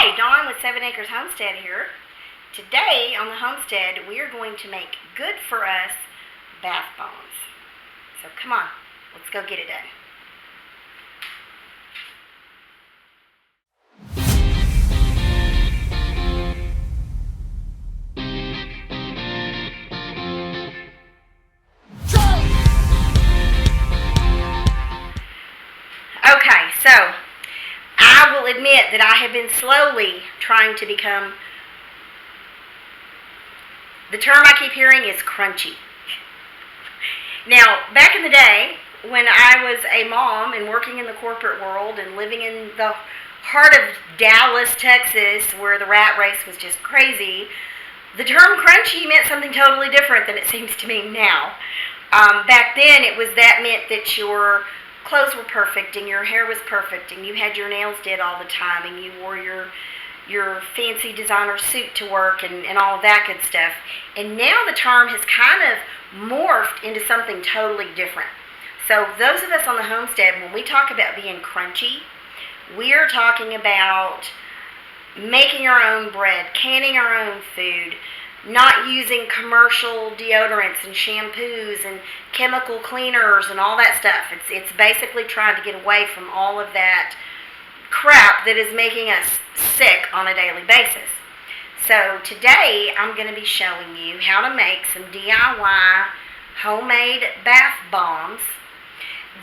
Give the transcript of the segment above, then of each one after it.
Hi, Dawn with 7 Acres Homestead here. Today on the Homestead, we are going to make good for us bath bombs. So come on, let's go get it done. Okay, so I will admit that I have been slowly trying to become, the term I keep hearing is crunchy. Now, back in the day, when I was a mom and working in the corporate world and living in the heart of Dallas, Texas, where the rat race was just crazy, the term crunchy meant something totally different than it seems to mean now. Back then, that meant that your clothes were perfect and your hair was perfect and you had your nails did all the time and you wore your fancy designer suit to work and all of that good stuff. And now the term has kind of morphed into something totally different. So those of us on the homestead, when we talk about being crunchy, we are talking about making our own bread, canning our own food, not using commercial deodorants and shampoos and chemical cleaners and all that stuff. It's basically trying to get away from all of that crap that is making us sick on a daily basis. So today I'm going to be showing you how to make some DIY homemade bath bombs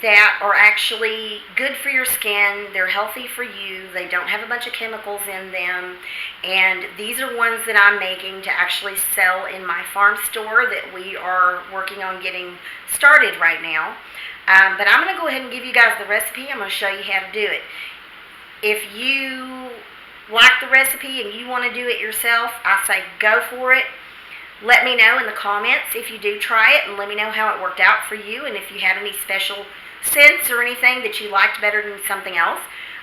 that are actually good for your skin. They're healthy for you. They don't have a bunch of chemicals in them. And these are ones that I'm making to actually sell in my farm store that we are working on getting started right now. But I'm going to go ahead and give you guys the recipe. I'm going to show you how to do it. If you like the recipe and you want to do it yourself, I say go for it. Let me know in the comments if you do try it, and let me know how it worked out for you and if you had any special scents or anything that you liked better than something else.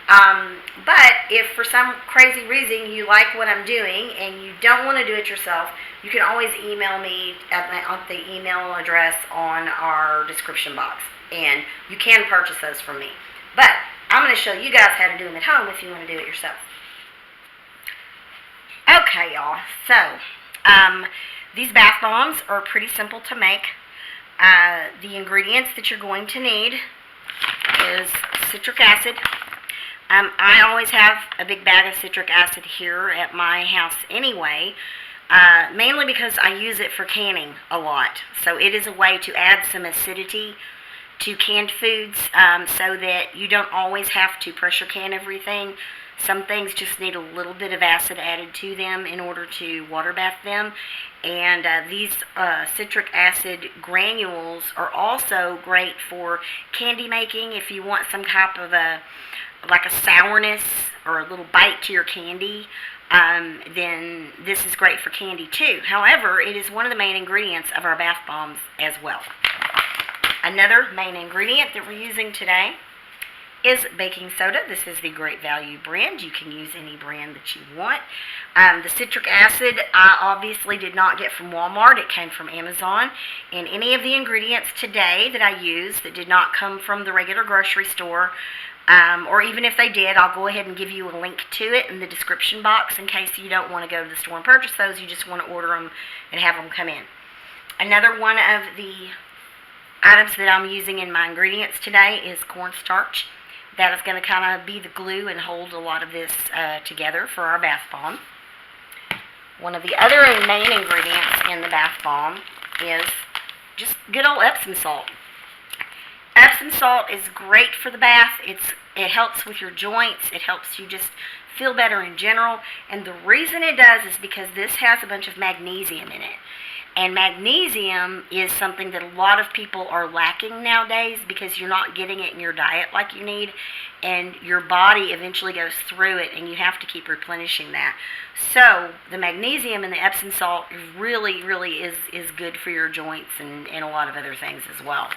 But if for some crazy reason you like what I'm doing and you don't want to do it yourself, you can always email me at the email address on our description box, and you can purchase those from me. But I'm going to show you guys how to do them at home if you want to do it yourself. Okay, y'all. So, these bath bombs are pretty simple to make. The ingredients that you're going to need is citric acid. I always have a big bag of citric acid here at my house anyway, mainly because I use it for canning a lot. So it is a way to add some acidity to canned foods, so that you don't always have to pressure can everything. Some things just need a little bit of acid added to them in order to water bath them. And these citric acid granules are also great for candy making. If you want some type of a sourness or a little bite to your candy, then this is great for candy too. However, it is one of the main ingredients of our bath bombs as well. Another main ingredient that we're using today is baking soda. This is the Great Value brand. You can use any brand that you want. The citric acid I obviously did not get from Walmart. It came from Amazon. And any of the ingredients today that I used that did not come from the regular grocery store, or even if they did, I'll go ahead and give you a link to it in the description box in case you don't want to go to the store and purchase those. You just want to order them and have them come in. Another one of the items that I'm using in my ingredients today is cornstarch. That is going to kind of be the glue and hold a lot of this together for our bath bomb. One of the other main ingredients in the bath bomb is just good old Epsom salt. Epsom salt is great for the bath. It helps with your joints. It helps you just feel better in general. And the reason it does is because this has a bunch of magnesium in it. And magnesium is something that a lot of people are lacking nowadays because you're not getting it in your diet like you need, and your body eventually goes through it and you have to keep replenishing that. So the magnesium in the Epsom salt really, really is good for your joints and a lot of other things as well.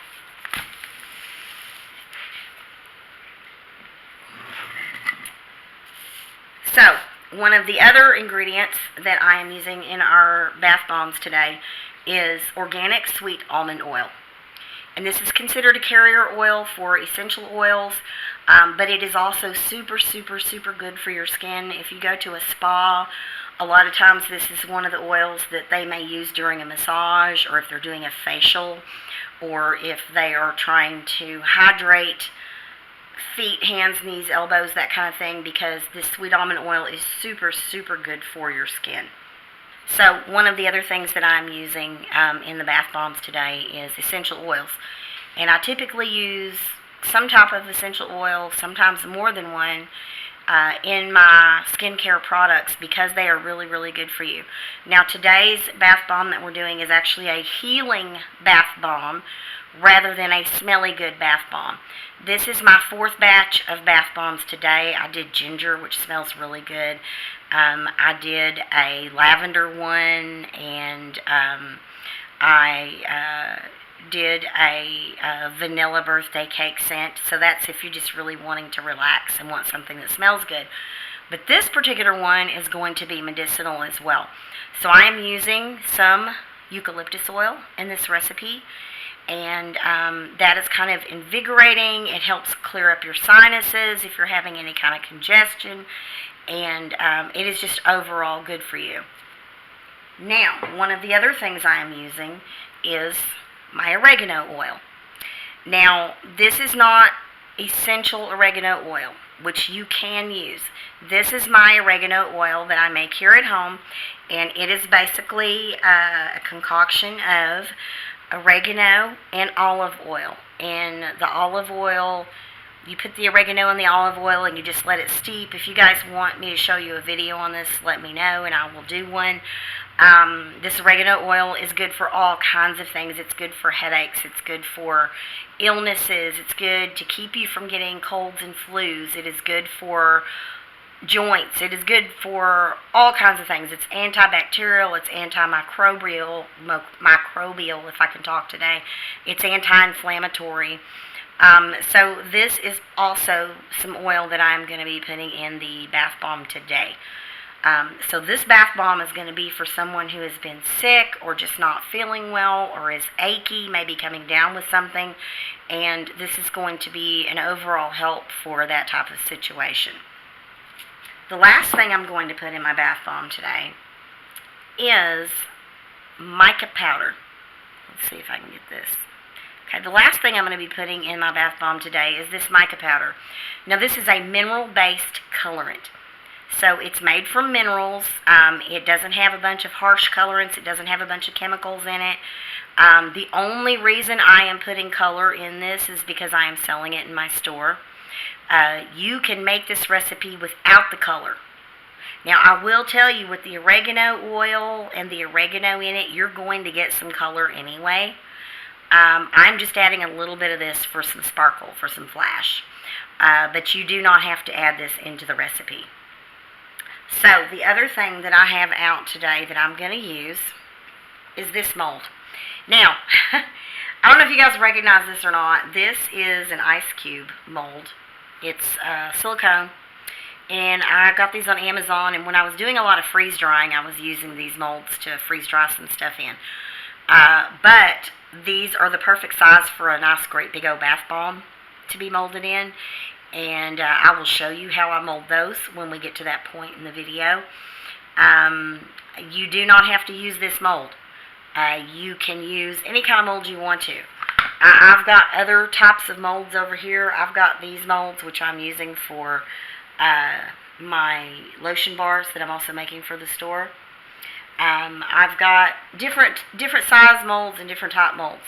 So, one of the other ingredients that I am using in our bath bombs today is organic sweet almond oil. And this is considered a carrier oil for essential oils. But it is also super, super, super good for your skin. If you go to a spa, a lot of times this is one of the oils that they may use during a massage, or if they're doing a facial, or if they are trying to hydrate feet, hands, knees, elbows, that kind of thing, because this sweet almond oil is super, super good for your skin. So one of the other things that I'm using in the bath bombs today is essential oils. And I typically use some type of essential oil, sometimes more than one, in my skincare products because they are really, really good for you. Now today's bath bomb that we're doing is actually a healing bath bomb rather than a smelly good bath bomb. This is my 4th batch of bath bombs today. I did ginger, which smells really good. I did a lavender one, and I did a vanilla birthday cake scent. So that's if you're just really wanting to relax and want something that smells good. But this particular one is going to be medicinal as well. So I am using some eucalyptus oil in this recipe. And that is kind of invigorating. It helps clear up your sinuses if you're having any kind of congestion. And it is just overall good for you. Now, one of the other things I am using is my oregano oil. Now, this is not essential oregano oil, which you can use. This is my oregano oil that I make here at home, and it is basically a concoction of oregano and olive oil. And the olive oil, you put the oregano in the olive oil and you just let it steep. If you guys want me to show you a video on this, let me know and I will do one. This oregano oil is good for all kinds of things. It's good for headaches. It's good for illnesses. It's good to keep you from getting colds and flus. It is good for joints. It is good for all kinds of things. It's antibacterial. It's antimicrobial, if I can talk today. It's anti-inflammatory. So this is also some oil that I'm going to be putting in the bath bomb today. So this bath bomb is going to be for someone who has been sick or just not feeling well or is achy, maybe coming down with something, and this is going to be an overall help for that type of situation. The last thing I'm going to put in my bath bomb today is mica powder. Let's see if I can get this. Okay, the last thing I'm going to be putting in my bath bomb today is this mica powder. Now this is a mineral-based colorant. So it's made from minerals. It doesn't have a bunch of harsh colorants. It doesn't have a bunch of chemicals in it. The only reason I am putting color in this is because I am selling it in my store. You can make this recipe without the color. Now I will tell you, with the oregano oil and the oregano in it, you're going to get some color anyway. I'm just adding a little bit of this for some sparkle, for some flash. But you do not have to add this into the recipe. So the other thing that I have out today that I'm going to use is this mold. Now, I don't know if you guys recognize this or not. This is an ice cube mold. It's silicone, and I got these on Amazon, and when I was doing a lot of freeze drying, I was using these molds to freeze dry some stuff in. But these are the perfect size for a nice, great big old bath bomb to be molded in. And I will show you how I mold those when we get to that point in the video. You do not have to use this mold. You can use any kind of mold you want to. I've got other types of molds over here. I've got these molds, which I'm using for my lotion bars that I'm also making for the store. I've got different size molds and different type molds.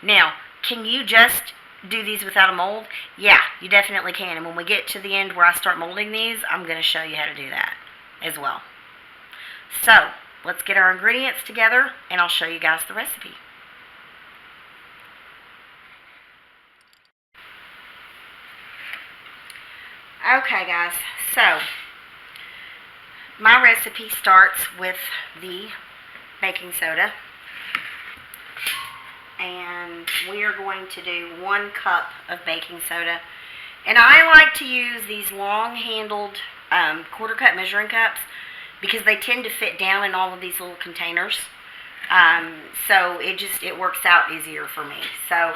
Now, can you just do these without a mold? Yeah, you definitely can. And when we get to the end where I start molding these, I'm going to show you how to do that as well. So, let's get our ingredients together and I'll show you guys the recipe. Okay guys, so my recipe starts with the baking soda. And we are going to do 1 cup of baking soda. And I like to use these long-handled quarter-cup measuring cups because they tend to fit down in all of these little containers. So it works out easier for me. So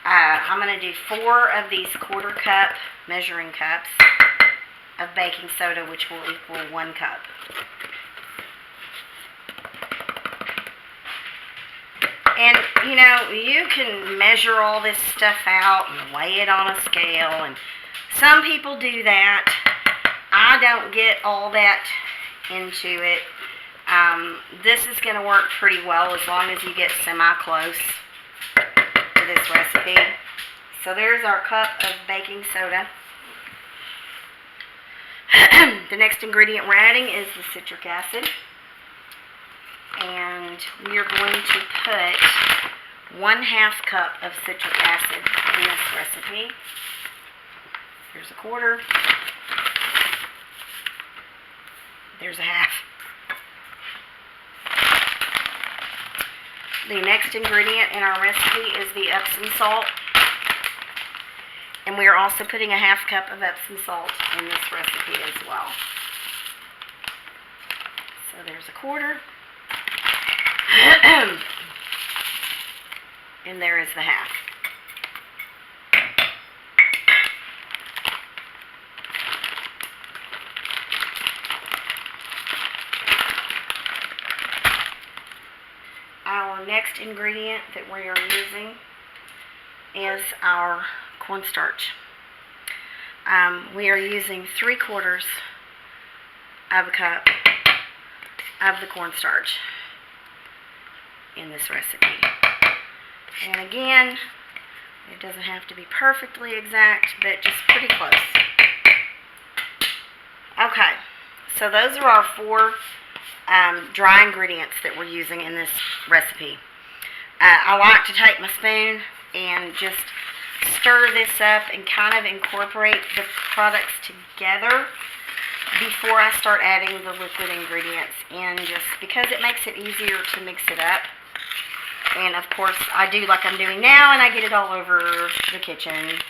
I'm going to do 4 of these 1/4 cup measuring cups of baking soda, which will equal 1 cup. And, you know, you can measure all this stuff out and weigh it on a scale, and some people do that. I don't get all that into it. This is going to work pretty well as long as you get semi-close to this recipe. So there's our cup of baking soda. The next ingredient we're adding is the citric acid. And we are going to put 1/2 cup of citric acid in this recipe. Here's 1/4. There's 1/2. The next ingredient in our recipe is the Epsom salt. And we are also putting 1/2 cup of Epsom salt in this recipe as well. So there's 1/4. And there is the 1/2. Our next ingredient that we are using is our cornstarch. We are using 3/4 of a cup of the cornstarch in this recipe. And again, it doesn't have to be perfectly exact, but just pretty close. Okay, so those are our 4 dry ingredients that we're using in this recipe. I like to take my spoon and just stir this up and kind of incorporate the products together before I start adding the liquid ingredients in, just because it makes it easier to mix it up. And of course I do like I'm doing now, and I get it all over the kitchen.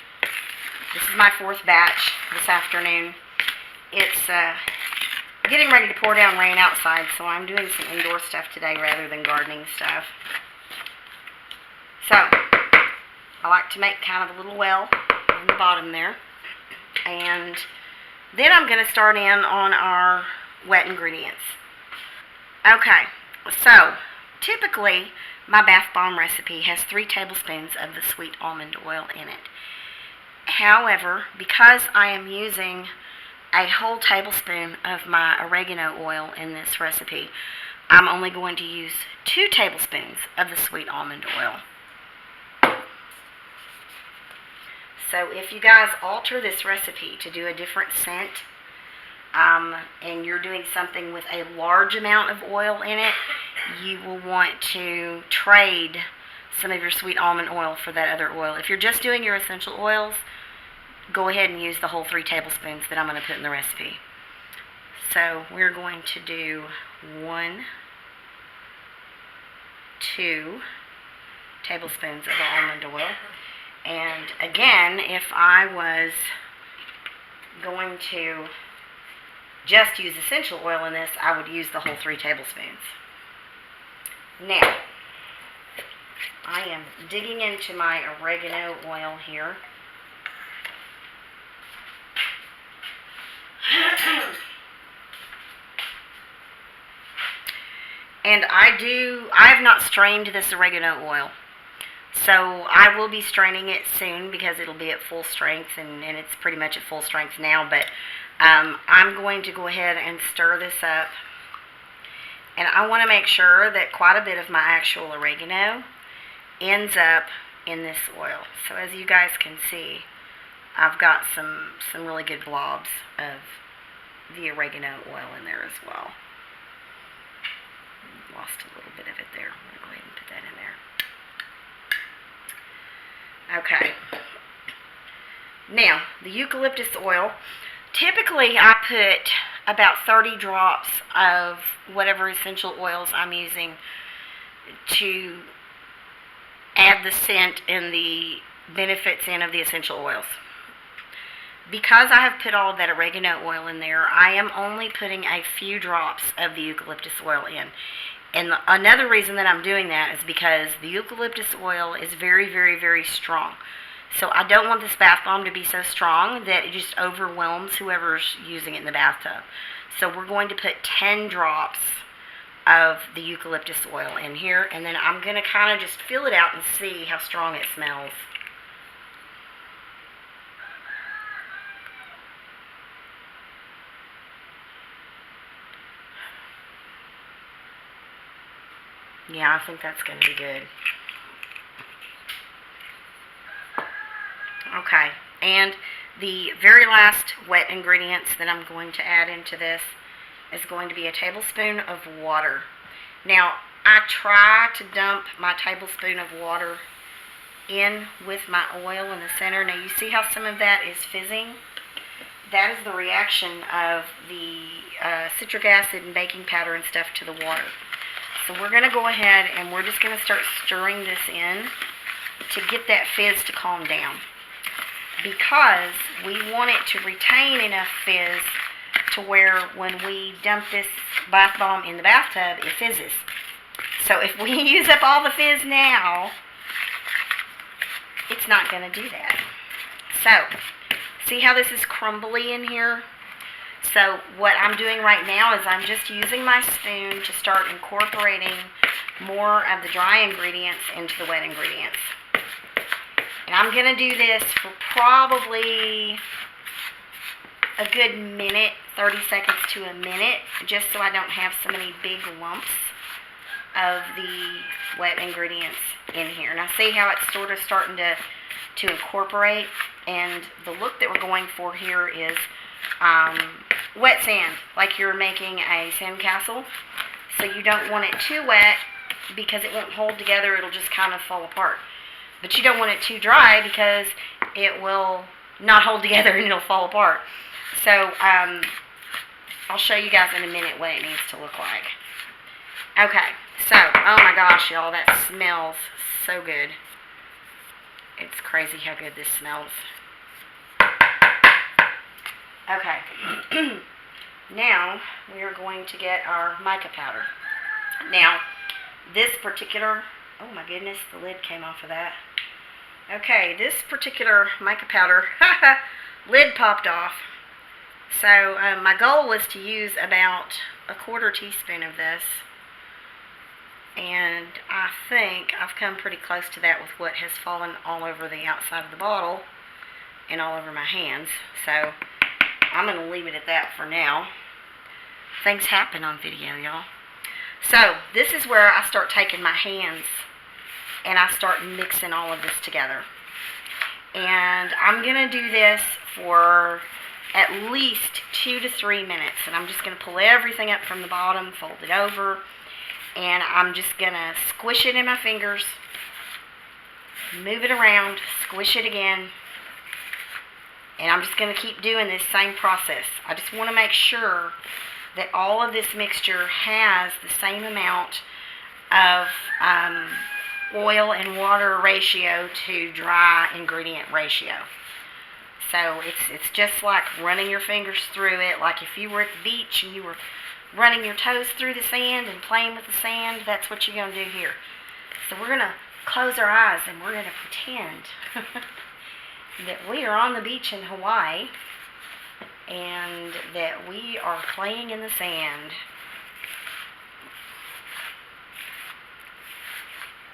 This is my 4th batch this afternoon. It's getting ready to pour down rain outside, so I'm doing some indoor stuff today rather than gardening stuff. So I like to make kind of a little well on the bottom there. And then I'm going to start in on our wet ingredients. Okay, so typically my bath bomb recipe has 3 tablespoons of the sweet almond oil in it. However, because I am using a whole tablespoon of my oregano oil in this recipe, I'm only going to use 2 tablespoons of the sweet almond oil. So if you guys alter this recipe to do a different scent, and you're doing something with a large amount of oil in it, you will want to trade some of your sweet almond oil for that other oil. If you're just doing your essential oils, go ahead and use the whole 3 tablespoons that I'm going to put in the recipe. So we're going to do 1, 2 tablespoons of almond oil. And again, if I was going to just use essential oil in this, I would use the whole 3 tablespoons. Now, I am digging into my oregano oil here. And I have not strained this oregano oil. So I will be straining it soon because it'll be at full strength, and it's pretty much at full strength now. But I'm going to go ahead and stir this up. And I want to make sure that quite a bit of my actual oregano ends up in this oil. So as you guys can see, I've got some really good blobs of the oregano oil in there as well. Lost a little bit of it there. I'm going to go ahead and put that in there. Okay. Now, the eucalyptus oil. Typically, I put about 30 drops of whatever essential oils I'm using to add the scent and the benefits in of the essential oils. Because I have put all of that oregano oil in there, I am only putting a few drops of the eucalyptus oil in. And another reason that I'm doing that is because the eucalyptus oil is very, very, very strong. So I don't want this bath bomb to be so strong that it just overwhelms whoever's using it in the bathtub. So we're going to put 10 drops of the eucalyptus oil in here, and then I'm going to kind of just feel it out and see how strong it smells. Yeah, I think that's going to be good. Okay, and the very last wet ingredients that I'm going to add into this is going to be a tablespoon of water. Now, I try to dump my tablespoon of water in with my oil in the center. Now, you see how some of that is fizzing? That is the reaction of the citric acid and baking powder and stuff to the water. So we're going to go ahead and we're just going to start stirring this in to get that fizz to calm down, because we want it to retain enough fizz to where when we dump this bath bomb in the bathtub, it fizzes. So if we use up all the fizz now, it's not going to do that. So, see how this is crumbly in here? So what I'm doing right now is I'm just using my spoon to start incorporating more of the dry ingredients into the wet ingredients. And I'm going to do this for probably a good minute, 30 seconds to a minute, just so I don't have so many big lumps of the wet ingredients in here. Now see how it's sort of starting to incorporate, and the look that we're going for here is wet sand, like you're making a sandcastle. So you don't want it too wet because it won't hold together, it'll just kind of fall apart. But you don't want it too dry because it will not hold together and it'll fall apart. So I'll show you guys in a minute what it needs to look like. Okay, so, oh my gosh, y'all, that smells so good. It's crazy how good this smells. Okay, now we are going to get our mica powder. Now, this particular, oh my goodness, the lid came off of that. Okay, this particular mica powder, lid popped off. So my goal was to use about a 1/4 teaspoon of this. And I think I've come pretty close to that with what has fallen all over the outside of the bottle and all over my hands. So I'm going to leave it at that for now. Things happen on video, y'all. So this is where I start taking my hands and I start mixing all of this together. And I'm going to do this for at least 2 to 3 minutes. And I'm just going to pull everything up from the bottom, fold it over, and I'm just going to squish it in my fingers, move it around, squish it again, and I'm just going to keep doing this same process. I just want to make sure that all of this mixture has the same amount of oil and water ratio to dry ingredient ratio. So it's just like running your fingers through it, like if you were at the beach and you were running your toes through the sand and playing with the sand, that's what you're going to do here. So we're going to close our eyes and we're going to pretend that we are on the beach in Hawaii and that we are playing in the sand.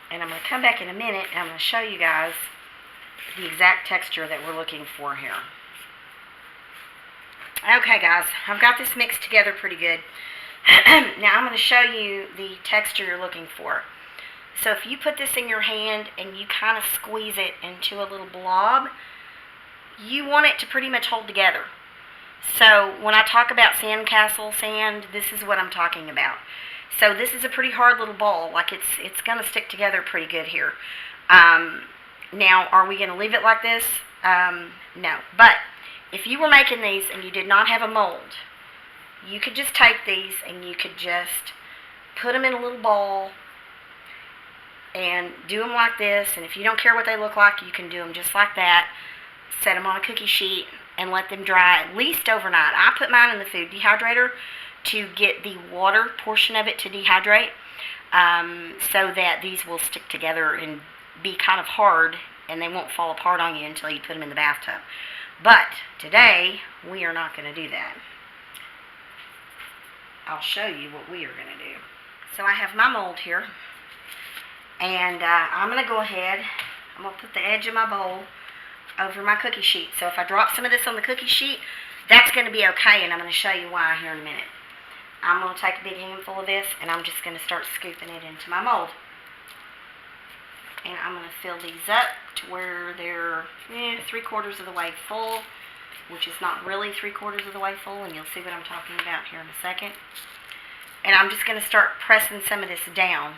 And I'm going to come back in a minute and I'm going to show you guys the exact texture that we're looking for here. Okay guys, I've got this mixed together pretty good. Now I'm going to show you the texture you're looking for. So if you put this in your hand and you kind of squeeze it into a little blob, you want it to pretty much hold together. So when I talk about sandcastle sand, this is what I'm talking about. So this is a pretty hard little ball, like it's going to stick together pretty good here. Now, are we going to leave it like this? No. But if you were making these and you did not have a mold, you could just take these and you could just put them in a little bowl and do them like this. And if you don't care what they look like, you can do them just like that. Set them on a cookie sheet and let them dry at least overnight. I put mine in the food dehydrator to get the water portion of it to dehydrate, so that these will stick together and be kind of hard, and they won't fall apart on you until you put them in the bathtub. But today, we are not going to do that. I'll show you what we are going to do. So I have my mold here, and I'm going to go ahead, I'm going to put the edge of my bowl over my cookie sheet. So if I drop some of this on the cookie sheet, that's going to be okay, and I'm going to show you why here in a minute. I'm going to take a big handful of this, and I'm just going to start scooping it into my mold. And I'm going to fill these up to where they're 3/4 of the way full, which is not really 3/4 of the way full, and you'll see what I'm talking about here in a second. And I'm just going to start pressing some of this down.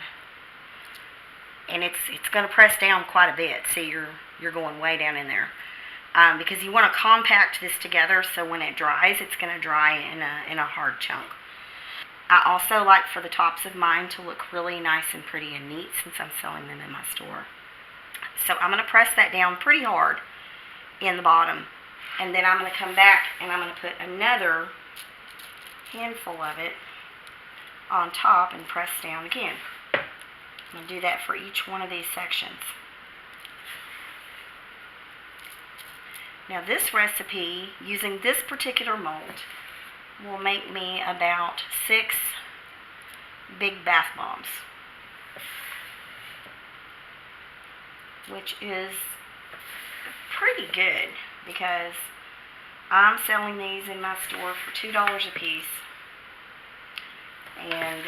And it's going to press down quite a bit. See, you're going way down in there. Because you want to compact this together so when it dries, it's going to dry in a hard chunk. I also like for the tops of mine to look really nice and pretty and neat since I'm selling them in my store. So I'm going to press that down pretty hard in the bottom. And then I'm going to come back and I'm going to put another handful of it on top and press down again. I'm going to do that for each one of these sections. Now this recipe, using this particular mold, will make me about 6 big bath bombs, which is pretty good because I'm selling these in my store for $2 a piece, and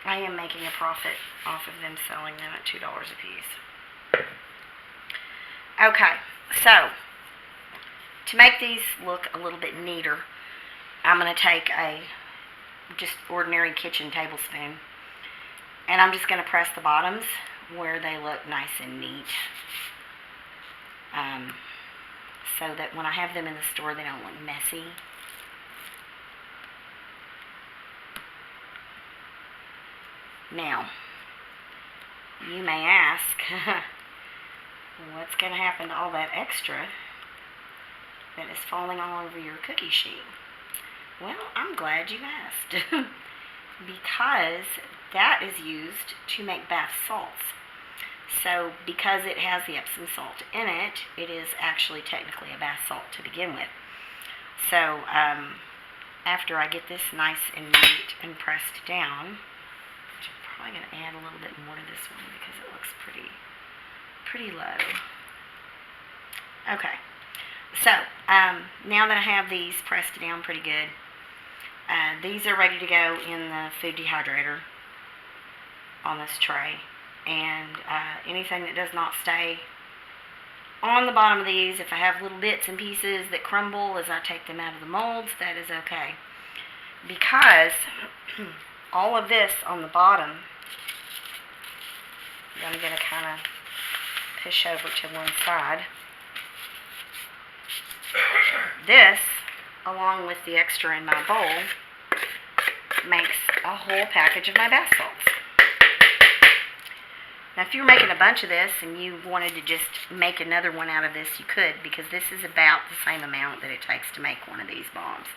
I am making a profit off of them selling them at $2 a piece. Okay, so to make these look a little bit neater, I'm going to take a just ordinary kitchen tablespoon, and I'm just going to press the bottoms where they look nice and neat, so that when I have them in the store they don't look messy. Now, you may ask, what's going to happen to all that extra that is falling all over your cookie sheet? Well, I'm glad you asked. Because that is used to make bath salts. So because it has the Epsom salt in it, it is actually technically a bath salt to begin with. So after I get this nice and neat and pressed down, which I'm probably going to add a little bit more to this one because it looks pretty low. Okay. So, now that I have these pressed down pretty good, these are ready to go in the food dehydrator on this tray. And anything that does not stay on the bottom of these, if I have little bits and pieces that crumble as I take them out of the molds, that is okay. Because all of this on the bottom, I'm going to kind of push over to one side. This, along with the extra in my bowl, makes a whole package of my bath salts. Now, if you were making a bunch of this and you wanted to just make another one out of this, you could, because this is about the same amount that it takes to make one of these bombs.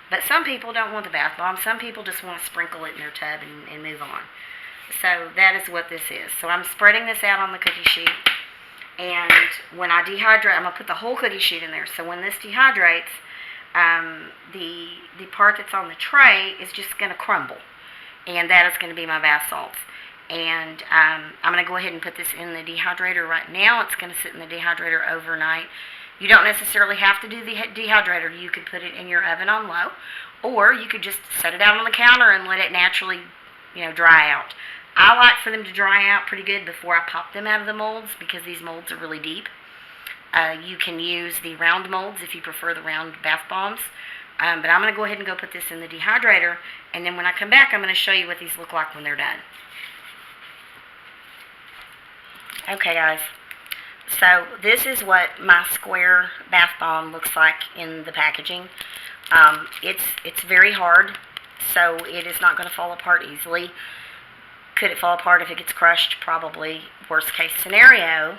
But some people don't want the bath bomb. Some people just want to sprinkle it in their tub and move on. So that is what this is. So I'm spreading this out on the cookie sheet. And when I dehydrate, I'm going to put the whole cookie sheet in there. So when this dehydrates, the part that's on the tray is just going to crumble. And that is going to be my bath salts. And I'm going to go ahead and put this in the dehydrator right now. It's going to sit in the dehydrator overnight. You don't necessarily have to do the dehydrator. You could put it in your oven on low. Or you could just set it out on the counter and let it naturally, dry out. I like for them to dry out pretty good before I pop them out of the molds because these molds are really deep. You can use the round molds if you prefer the round bath bombs. But I'm going to go ahead and go put this in the dehydrator. And then when I come back, I'm going to show you what these look like when they're done. Okay, guys. So this is what my square bath bomb looks like in the packaging. It's very hard, so it is not going to fall apart easily. Could it fall apart if it gets crushed? Probably. Worst case scenario,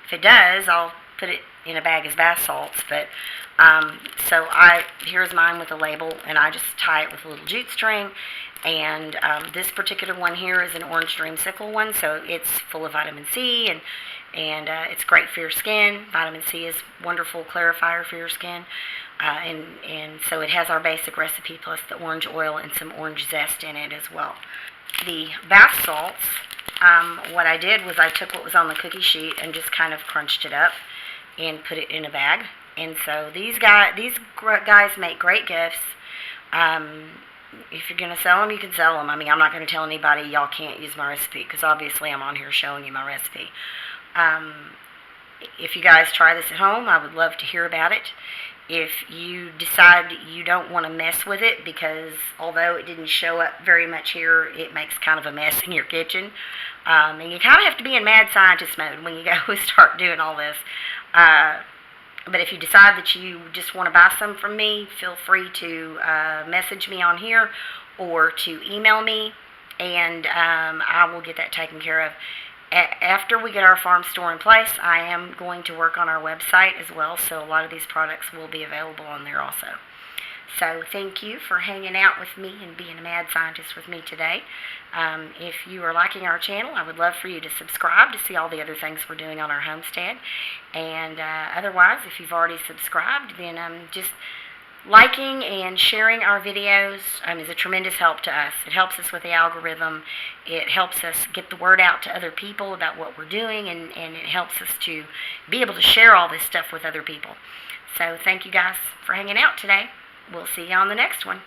if it does, I'll put it in a bag as bath salts. But so here's mine with a label, and I just tie it with a little jute string. And this particular one here is an orange dreamsicle one, so it's full of vitamin C, and it's great for your skin. Vitamin C is wonderful clarifier for your skin. And so it has our basic recipe plus the orange oil and some orange zest in it as well. The bath salts, what I did was I took what was on the cookie sheet and just kind of crunched it up and put it in a bag. And so these guys make great gifts. If you're going to sell them, you can sell them. I mean, I'm not going to tell anybody y'all can't use my recipe, because obviously I'm on here showing you my recipe. If you guys try this at home, I would love to hear about it. If you decide you don't want to mess with it, because although it didn't show up very much here, it makes kind of a mess in your kitchen. And you kind of have to be in mad scientist mode when you go and start doing all this. But if you decide that you just want to buy some from me, feel free to message me on here or to email me, and I will get that taken care of. After we get our farm store in place, I am going to work on our website as well, so a lot of these products will be available on there also. So thank you for hanging out with me and being a mad scientist with me today. If you are liking our channel, I would love for you to subscribe to see all the other things we're doing on our homestead. And otherwise, if you've already subscribed, then just liking and sharing our videos is a tremendous help to us. It helps us with the algorithm. It helps us get the word out to other people about what we're doing, and it helps us to be able to share all this stuff with other people. So thank you guys for hanging out today. We'll see you on the next one.